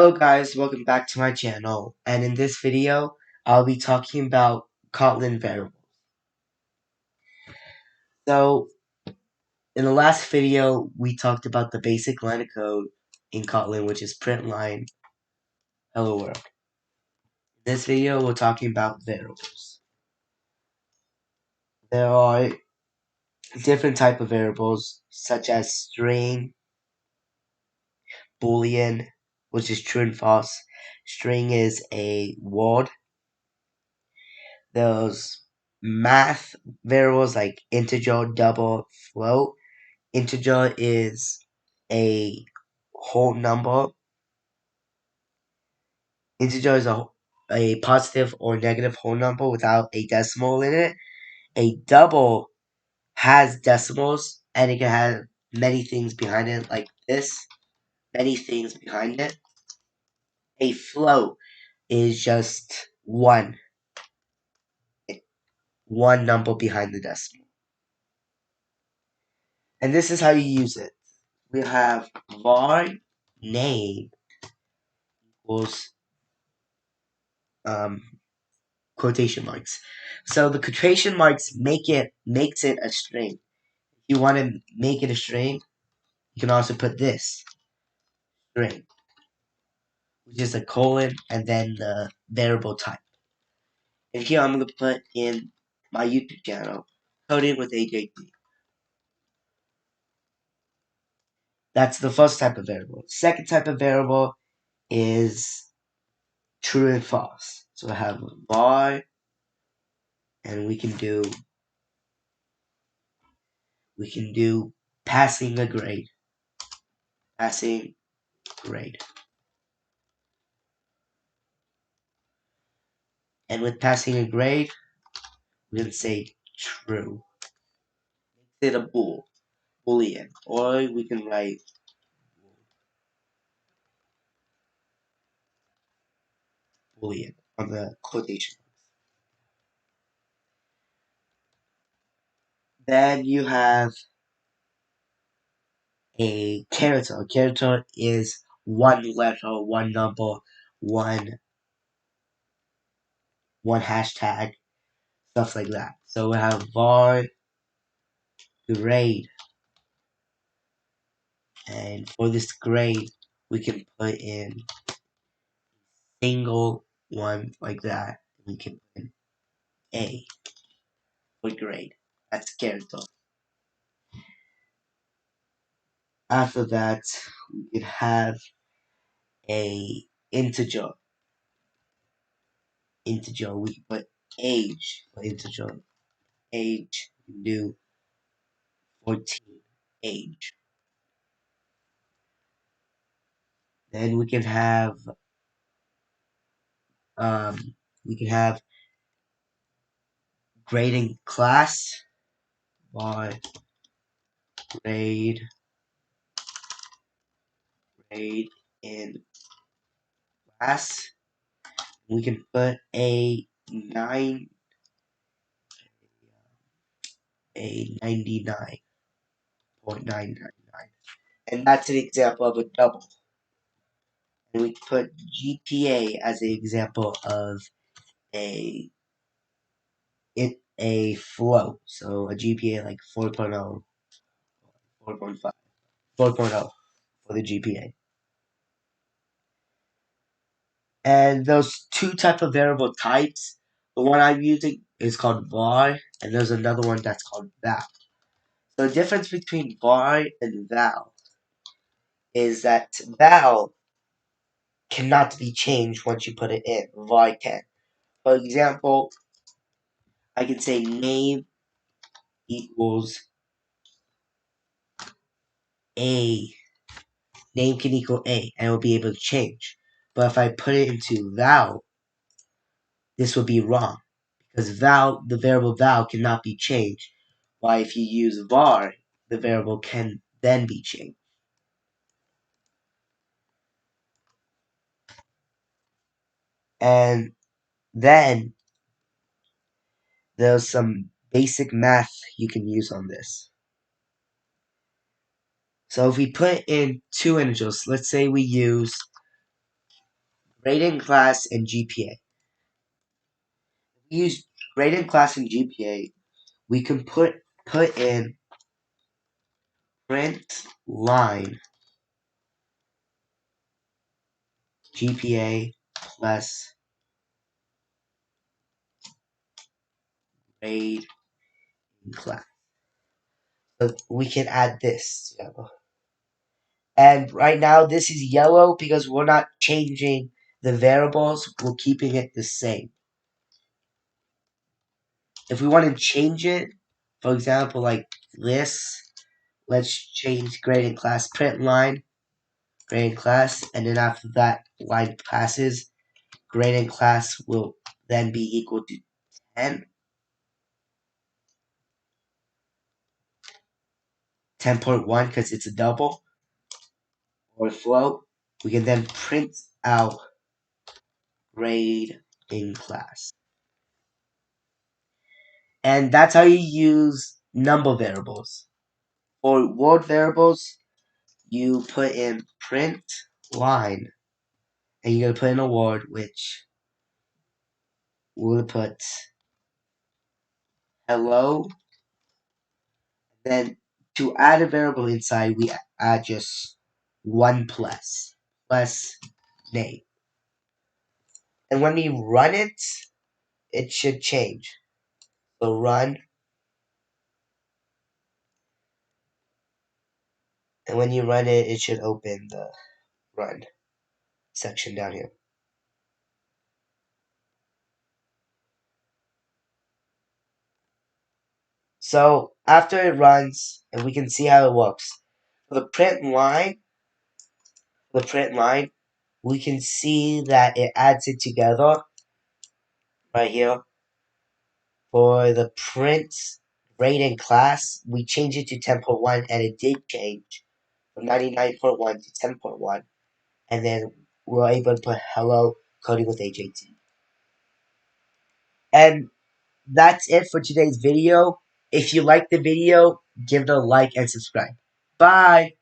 Hello guys, welcome back to my channel, and in this video, I'll be talking about Kotlin variables. So, in the last video, we talked about the basic line of code in Kotlin, which is print line, hello world. In this video, we're talking about variables. There are different type of variables, such as string, boolean, which is true and false. String is a word. There's math variables like integer, double, float. Integer is a whole number. Integer is a positive or negative whole number without a decimal in it. A double has decimals and it can have many things behind it like this. Many things behind it. A float is just one number behind the decimal. And this is how you use it. We have var name equals quotation marks. So the quotation marks makes it a string. If you want to make it a string, you can also put this string, which is a colon and then the variable type. And here I'm going to put in my YouTube channel, coding with AJP. That's the first type of variable. Second type of variable is true and false. So I have var, and we can do passing a grade. Passing grade. And with passing a grade, we can say true. Instead of boolean. Or we can write boolean on the quotation. Then you have a character. A character is one letter, one number, one hashtag, stuff like that. So we have var grade. And for this grade, we can put in single one like that. We can put in A for grade. That's character. After that, we could have a integer. Integer, we can put age for integer. Age, we can do 14. Age. Then we can have um grading class by grade in class. We can put a 99.999, and that's an example of a double. And we put GPA as an example of a flow. So a GPA like 4.0, 4.5, 4.0 for the GPA. And those two type of variable types, the one I'm using is called var, and there's another one that's called val. So the difference between var and val is that val cannot be changed once you put it in. Var can. For example, I can say name equals a. Name can equal a, and it will be able to change. But if I put it into val, this will be wrong. Because val, the variable val cannot be changed. Why, if you use var, the variable can then be changed. And then there's some basic math you can use on this. So if we put in two integers, let's say we use grading class and GPA. We use grading class and GPA. We can put in print line GPA plus grade in class. So we can add this together. And right now this is yellow because we're not changing the variables, we're keeping it the same. If we want to change it, for example, like this, let's change grade in class print line, grade in class, and then after that line passes, grade in class will then be equal to 10. 10.1 because it's a double or a float. We can then print out grade in class. And that's how you use number variables. For word variables, you put in print line, and you're gonna put in a word which we're gonna put hello. Then to add a variable inside, we add just one plus name. And when we run it, it should change. So run, and when you run it, it should open the run section down here. So after it runs, and we can see how it works. For the print line, we can see that it adds it together right here. For the print rate in class, we changed it to 10.1, and it did change from 99.1 to 10.1. And then we're able to put hello coding with HAT. And that's it for today's video. If you liked the video, give it a like and subscribe. Bye!